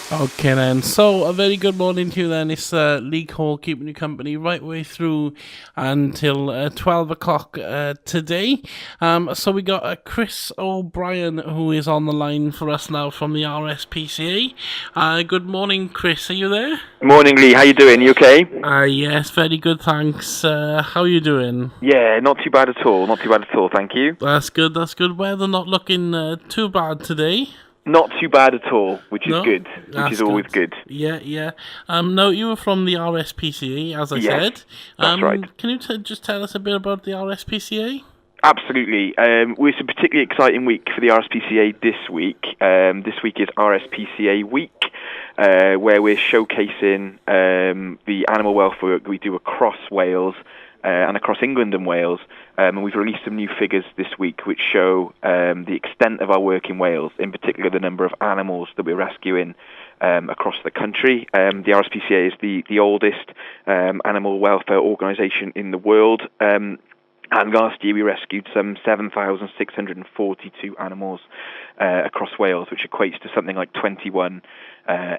Okay then, so a very good morning to you then. It's Lee Cole keeping you company right way through until 12 o'clock today. So we got Chris O'Brien who is on the line for us now from the RSPCA. Good morning, Chris, are you there? Morning, Lee. How you doing? You okay? Yes, very good, thanks. How are you doing? Yeah, not too bad at all. Not too bad at all, thank you. That's good, that's good. Weather not looking too bad today. Not too bad at all, which is No, good. Which is that's always good. good. Yeah, yeah. No, you were from the RSPCA, as I Yes, said. that's right. Can you just tell us a bit about the RSPCA? Absolutely. It's a particularly exciting week for the RSPCA this week. This week is RSPCA Week, where we're showcasing the animal welfare work we do across Wales and across England and Wales. And we've released some new figures this week which show the extent of our work in Wales, in particular the number of animals that we're rescuing across the country. The RSPCA is the oldest animal welfare organisation in the world. And last year we rescued some 7,642 animals across Wales, which equates to something like 21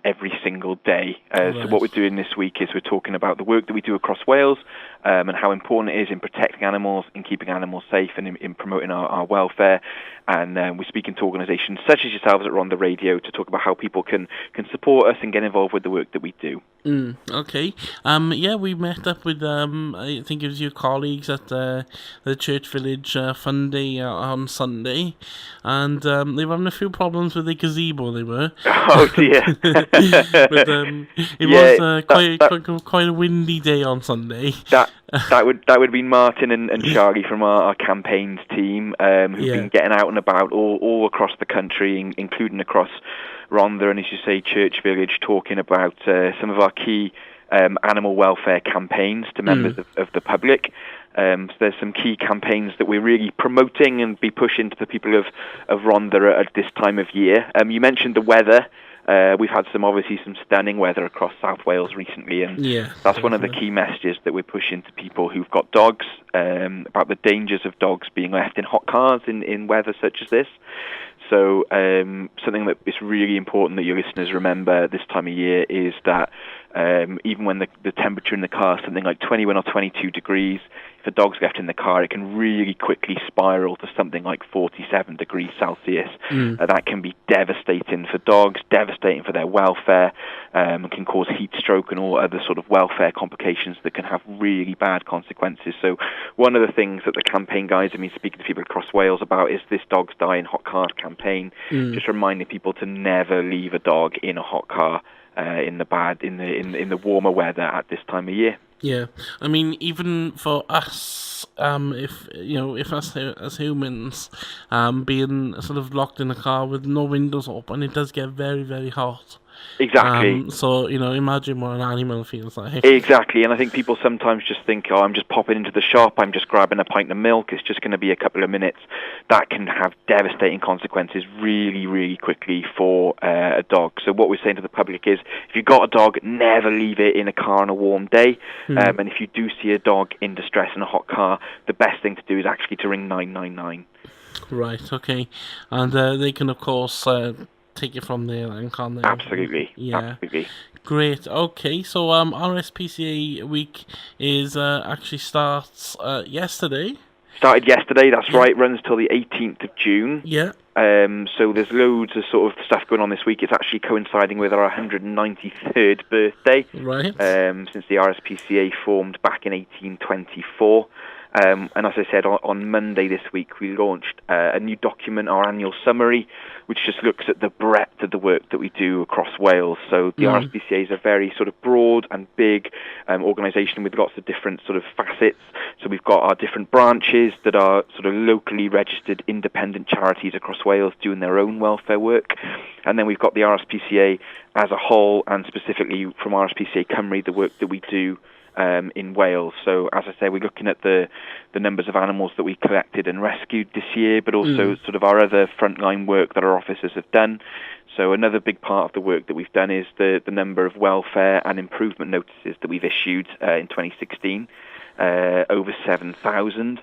every single day. Right. So what we're doing this week is we're talking about the work that we do across Wales and how important it is in protecting animals, in keeping animals safe, and in promoting our welfare. And we're speaking to organisations such as yourselves at Rhondda Radio to talk about how people can support us and get involved with the work that we do. Okay. Yeah, we met up with I think it was your colleagues at the Church Village Fun Day on Sunday, and they were having a few problems with the gazebo. They were. Oh dear. But it was quite a windy day on Sunday. That would be Martin and Charlie from our campaigns team who've been getting out and about all across the country, including across Rhondda and, as you say, Church Village, talking about some of our key animal welfare campaigns to members of the public. So there's some key campaigns that we're really promoting and be pushing to the people of Rhondda at this time of year. You mentioned the weather. We've had some stunning weather across South Wales recently, and that's one of the key messages that we're pushing to people who've got dogs, about the dangers of dogs being left in hot cars in weather such as this. So something that is really important that your listeners remember this time of year is that even when the temperature in the car is something like 21 or 22 degrees, if a dog's left in the car, it can really quickly spiral to something like 47 degrees Celsius. That can be devastating for dogs, devastating for their welfare, and can cause heat stroke and all other sort of welfare complications that can have really bad consequences. So one of the things that the campaign guys have been speaking to people across Wales about is this Dogs Die in Hot Cars campaign, just reminding people to never leave a dog in a hot car in the warmer weather at this time of year. Yeah, I mean, even for us, if us as humans, being sort of locked in a car with no windows open, it does get very, very hot. Exactly. So, imagine what an animal feels like. Exactly, and I think people sometimes just think, I'm just popping into the shop, I'm just grabbing a pint of milk, it's just going to be a couple of minutes. That can have devastating consequences really, really quickly for a dog. So what we're saying to the public is, if you've got a dog, never leave it in a car on a warm day. And if you do see a dog in distress in a hot car, the best thing to do is actually to ring 999. Right, okay. And they can, of course, take it from there, then, can't they? Absolutely. Yeah. Absolutely. Great. Okay, so RSPCA week is actually starts yesterday. Started yesterday, that's right. Runs till the 18th of June. Yeah. So there's loads of sort of stuff going on this week. It's actually coinciding with our 193rd birthday. Right. Since the RSPCA formed back in 1824. And as I said, on Monday this week, we launched a new document, our annual summary, which just looks at the breadth of the work that we do across Wales. So the RSPCA is a very sort of broad and big organisation with lots of different sort of facets. So we've got our different branches that are sort of locally registered independent charities across Wales doing their own welfare work. And then we've got the RSPCA as a whole, and specifically from RSPCA Cymru, the work that we do in Wales. So as I say, we're looking at the numbers of animals that we collected and rescued this year, but also sort of our other frontline work that our officers have done. So another big part of the work that we've done is the number of welfare and improvement notices that we've issued in 2016, over 7,000.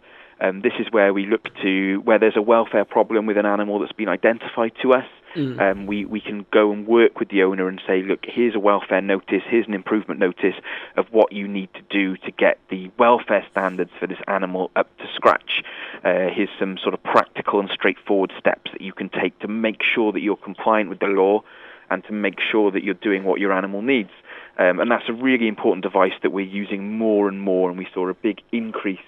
This is where we look to where there's a welfare problem with an animal that's been identified to us. we can go and work with the owner and say, look, here's a welfare notice, here's an improvement notice of what you need to do to get the welfare standards for this animal up to scratch. Here's some sort of practical and straightforward steps that you can take to make sure that you're compliant with the law and to make sure that you're doing what your animal needs. And that's a really important device that we're using more and more, and we saw a big increase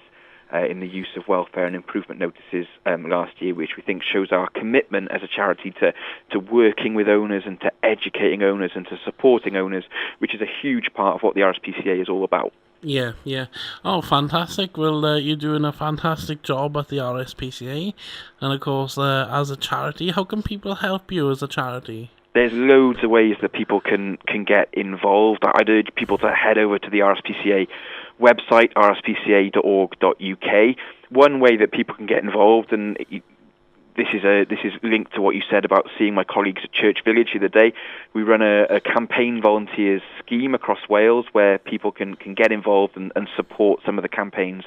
in the use of welfare and improvement notices last year, which we think shows our commitment as a charity to working with owners and to educating owners and to supporting owners, which is a huge part of what the RSPCA is all about. Yeah. Oh, fantastic. Well, you're doing a fantastic job at the RSPCA. And, of course, as a charity, how can people help you as a charity? There's loads of ways that people can get involved. I'd urge people to head over to the RSPCA website, rspca.org.uk. One way that people can get involved, and this is linked to what you said about seeing my colleagues at Church Village the other day. We run a campaign volunteers scheme across Wales where people can get involved and support some of the campaigns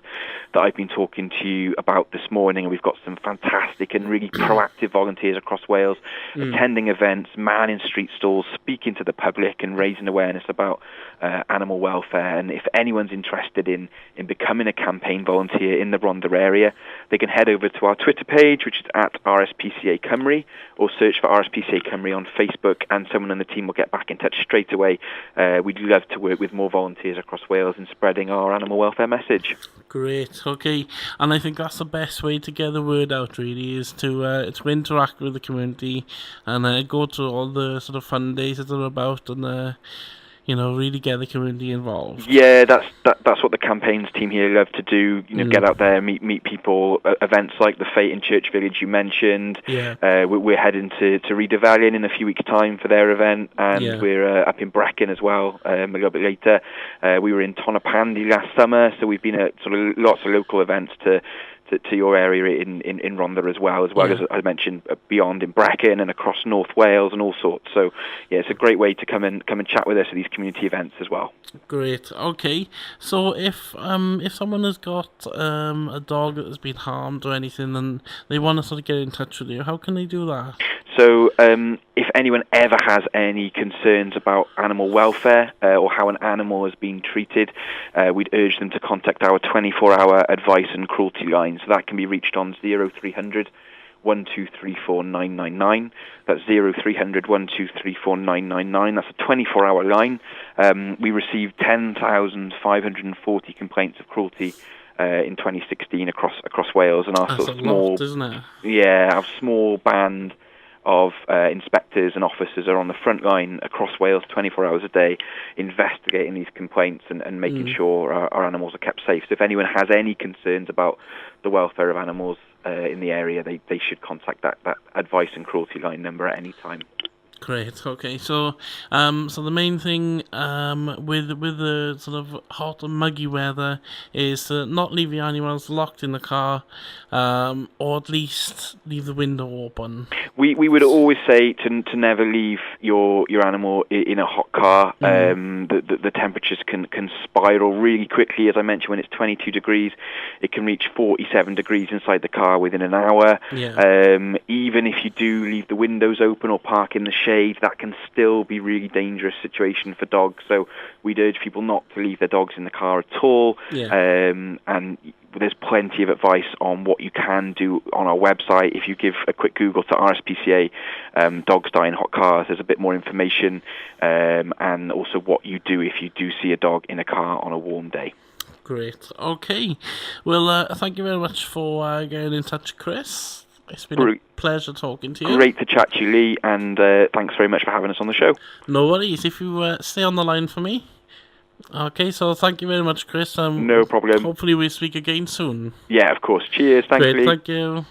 that I've been talking to you about this morning. And we've got some fantastic and really proactive volunteers across Wales attending events, manning street stalls, speaking to the public and raising awareness about animal welfare. And if anyone's interested in becoming a campaign volunteer in the Rhondda area, they can head over to our Twitter page, which is at RSPCA Cymru, or search for RSPCA Cymru on Facebook, and someone on the team will get back in touch straight away. We'd love to work with more volunteers across Wales in spreading our animal welfare message. Great, okay. And I think that's the best way to get the word out, really, is to interact with the community and go to all the sort of fun days that they're about and really get the community involved. Yeah, that's what the campaigns team here love to do. Get out there, meet people. Events like the Fete in Church Village you mentioned. Yeah. We're heading to Rhondda Radio in a few weeks' time for their event, and we're up in Brecon as well a little bit later. We were in Tonopandi last summer, so we've been at sort of lots of local events to your area in Rhondda as well as I mentioned beyond in Brecon and across North Wales and all sorts. So yeah, it's a great way to come and chat with us at these community events as well. Great. Okay. So if someone has got a dog that has been harmed or anything and they want to sort of get in touch with you, how can they do that? So if anyone ever has any concerns about animal welfare or how an animal has been treated, we'd urge them to contact our 24-hour advice and cruelty line. So that can be reached on 0300 1234 999. That's 0300 1234 999. That's a 24-hour line. We received 10,540 complaints of cruelty in 2016 across Wales, and our That's sort of a small, lot, isn't it? Yeah, our small band of inspectors and officers are on the front line across Wales 24 hours a day investigating these complaints and making sure our animals are kept safe. So if anyone has any concerns about the welfare of animals in the area, they should contact that advice and cruelty line number at any time. Great. Okay. So, so the main thing with the sort of hot and muggy weather is to not leave your animals locked in the car, or at least leave the window open. We would always say to never leave your animal in a hot car. The temperatures can spiral really quickly. As I mentioned, when it's 22 degrees, it can reach 47 degrees inside the car within an hour. Yeah. Even if you do leave the windows open or park in the shade, that can still be really dangerous situation for dogs. So we'd urge people not to leave their dogs in the car at all. Yeah. And there's plenty of advice on what you can do on our website. If you give a quick Google to RSPCA dogs die in hot cars, there's a bit more information, and also what you do if you do see a dog in a car on a warm day. Great. Okay. Well, thank you very much for getting in touch, Chris. It's been a pleasure talking to you. Great to chat to you, Lee, and thanks very much for having us on the show. No worries. If you stay on the line for me. Okay, so thank you very much, Chris. No problem. Hopefully we'll speak again soon. Yeah, of course. Cheers. Thanks, Great, Lee. thank you.